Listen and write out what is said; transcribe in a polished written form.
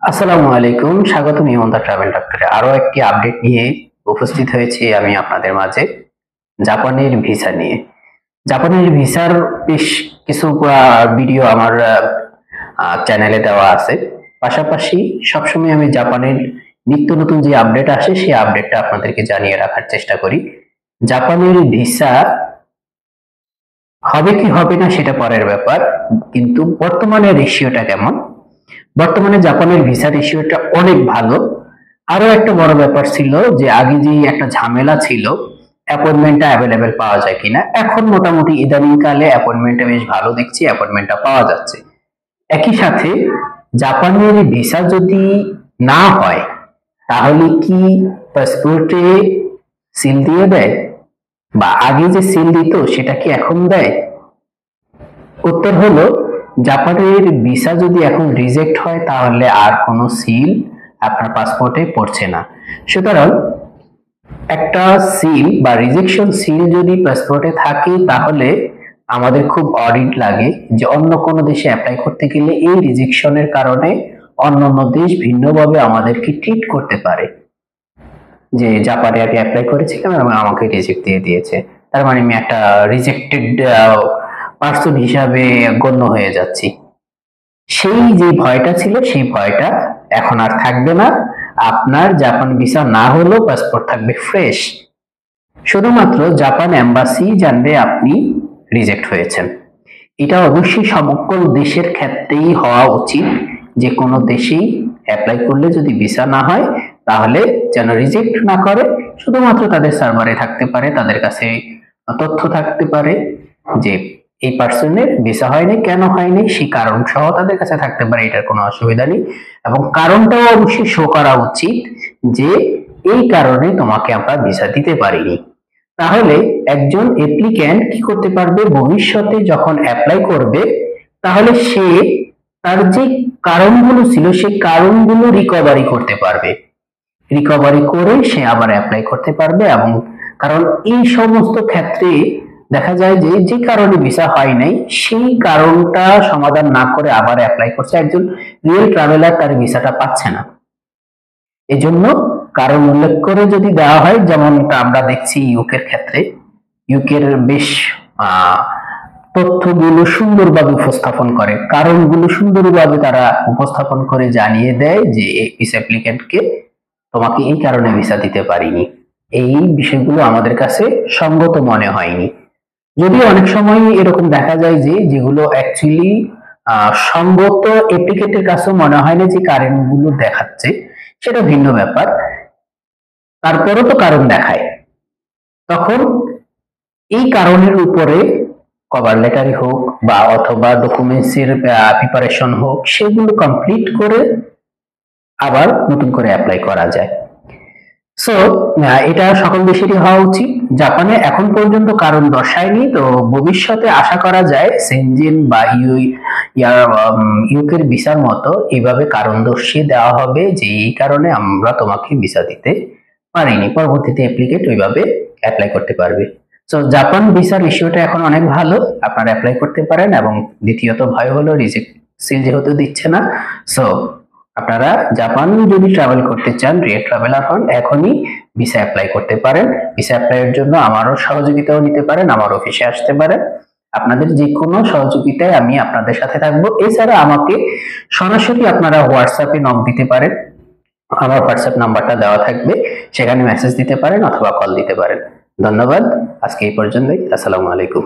আসসালামু আলাইকুম, স্বাগতম ইমনদা ট্রাভেল ডক্টরে আরো একটি আপডেট নিয়ে উপস্থিত হয়েছি আমি আপনাদের মাঝে। জাপানের ভিসা নিয়ে। জাপানের ভিসার বেশ কিছু ভিডিও আমার চ্যানেলে দেওয়া আছে। পাশাপাশি সবসময় আমি জাপানের নিত্য নতুন যে আপডেট আসে সেই আপডেটটা আপনাদেরকে জানিয়ে রাখার চেষ্টা করি। জাপানের ভিসা হবে কি হবে না সেটা পরের ব্যাপার, কিন্তু বর্তমানে রেশিওটা কেমন? বর্তমানে জাপানের ভিসা রেশিওটা অনেক ভালো। আরো একটা বড় ব্যাপার ছিল যে আগে যে একটা ঝামেলা ছিল অ্যাপয়েন্টমেন্টটা অ্যাভেলেবেল পাওয়া যায় কিনা, এখন মোটামুটি ইদানিং কালে অ্যাপয়েন্টমেন্টটা বেশ ভালো দেখছি, অ্যাপয়েন্টমেন্টটা পাওয়া যাচ্ছে। একই সাথে জাপানের ভিসা যদি না হয় তাহলে কি পাসপোর্টে সিল দিয়ে দেয়, বা আগে যে সিল দিত সেটা কি এখন দেয়? উত্তর হলো, জাপানের ভিসা যদি এখন রিজেক্ট হয় তাহলে আর কোনো সিল আপনার পাসপোর্টে পড়ছে না। সুতরাং একটা সিল বা রিজেকশন সিল যদি পাসপোর্টে থাকে তাহলে আমাদের খুব অডিট লাগে যে অন্য কোনো দেশে অ্যাপ্লাই করতে গেলে এই রিজেকশনের কারণে অন্যান্য দেশ ভিন্নভাবে আমাদেরকে ট্রিট করতে পারে, যে জাপানে আমি অ্যাপ্লাই করেছিলাম এবং আমাকে রিজেক্ট দিয়ে দিয়েছে, তার মানে আমি একটা রিজেক্টেড পার্সন হিসাবে গণ্য হয়ে যাচ্ছি। সেই যে ভয়টা ছিল সেই ভয়টা এখন আর থাকবে না। আপনার জাপান ভিসা না হলেও পাসপোর্ট থাকবে ফ্রেশ। শুধুমাত্র জাপান এম্বাসি জানবে আপনি রিজেক্ট হয়েছেন। এটা অবশ্যই সকল দেশের ক্ষেত্রেই হওয়া উচিত। যে কোনো দেশেই অ্যাপ্লাই করলে যদি ভিসা না হয় তাহলে যেন রিজেক্ট না করে, শুধুমাত্র তাদের সার্ভারে থাকতে পারে, তাদের কাছে তথ্য থাকতে পারে যে এই পার্সনের ভিসা হয়নি, কেন হয়নি সেই কারণ সহ তাদের কাছে থাকতে পারে, এটার কোনো অসুবিধা নেই। এবং কারণটাও অবশ্যই শো করা উচিত যে এই কারণে তোমাকে আমরা ভিসা দিতে পারিনি। তাহলে একজন অ্যাপ্লিক্যান্ট কি করতে পারবে, ভবিষ্যতে যখন অ্যাপ্লাই করবে তাহলে সে তার যে কারণগুলো ছিল সেই কারণগুলো রিকভারি করতে পারবে, রিকভারি করে সে আবার অ্যাপ্লাই করতে পারবে। এবং কারণ এই সমস্ত ক্ষেত্রে দেখা যায় যে যে কারণে ভিসা হয় নাই সেই কারণটা সমাধান না করে আবার অ্যাপ্লাই করছে একজন রিয়েল ট্রাভেলার, তার ভিসাটা পাচ্ছে না। এজন্য কারণ উল্লেখ করে যদি দেওয়া হয়, যেমনটা আমরা দেখছি ইউকের ক্ষেত্রে, ইউকের বেশ তথ্যগুলো সুন্দরভাবে উপস্থাপন করে, কারণগুলো সুন্দরভাবে তারা উপস্থাপন করে জানিয়ে দেয় যে ভিসা অ্যাপ্লিক্যান্টকে তোমাকে এই কারণে ভিসা দিতে পারিনি। এই বিষয়গুলো আমাদের কাছে সঙ্গত মনে হয়নি, যদিও অনেক সময় এরকম দেখা যায় যে যেগুলো অ্যাকচুয়ালি সঙ্গত অ্যাপ্লিকেন্টের কাছেও মনে হয় না যে কারণগুলো দেখাচ্ছে, সেটা ভিন্ন ব্যাপার। তারপরও তো কারণ দেখায়, তখন এই কারণের উপরে কভার লেটারই হোক বা অথবা ডকুমেন্টস এর প্রিপারেশন হোক, সেগুলো কমপ্লিট করে আবার নতুন করে অ্যাপ্লাই করা যায়। সো এটা সকল দেশেরই হওয়া উচিত। জাপানে এখন পর্যন্ত কারণ দর্শায়নি, তো ভবিষ্যতে আশা করা যায় সেনজেন বা ইউকের ভিসার মতো এইভাবে কারণ দর্শিয়ে দেওয়া হবে যে এই কারণে আমরা তোমাকে ভিসা দিতে পারিনি, পরবর্তীতে অ্যাপ্লিকেন্ট ওইভাবে অ্যাপ্লাই করতে পারবে। সো জাপান ভিসার রেশিওটা এখন অনেক ভালো, আপনারা অ্যাপ্লাই করতে পারেন। এবং দ্বিতীয়ত ভয় হলো রিজেক্ট সিল যেহেতু দিচ্ছে না, সো আপনারা জাপান যদি ট্রাভেল করতে চান, রিয়েল ট্রাভেলার হন, এখনই ভিসা অ্যাপ্লাই করতে পারেন। ভিসা অ্যাপ্লাইয়ের জন্য আমারও সহযোগিতাও নিতে পারেন, আমার অফিসে আসতে পারেন। আপনাদের যে কোনো সহযোগিতায় আমি আপনাদের সাথে থাকবো। এছাড়া আমাকে সরাসরি আপনারা হোয়াটসঅ্যাপে নক দিতে পারেন, আমার হোয়াটসঅ্যাপ নাম্বারটা দেওয়া থাকবে, সেখানে মেসেজ দিতে পারেন অথবা কল দিতে পারেন। ধন্যবাদ, আজকে এই পর্যন্তই। আসসালামু আলাইকুম।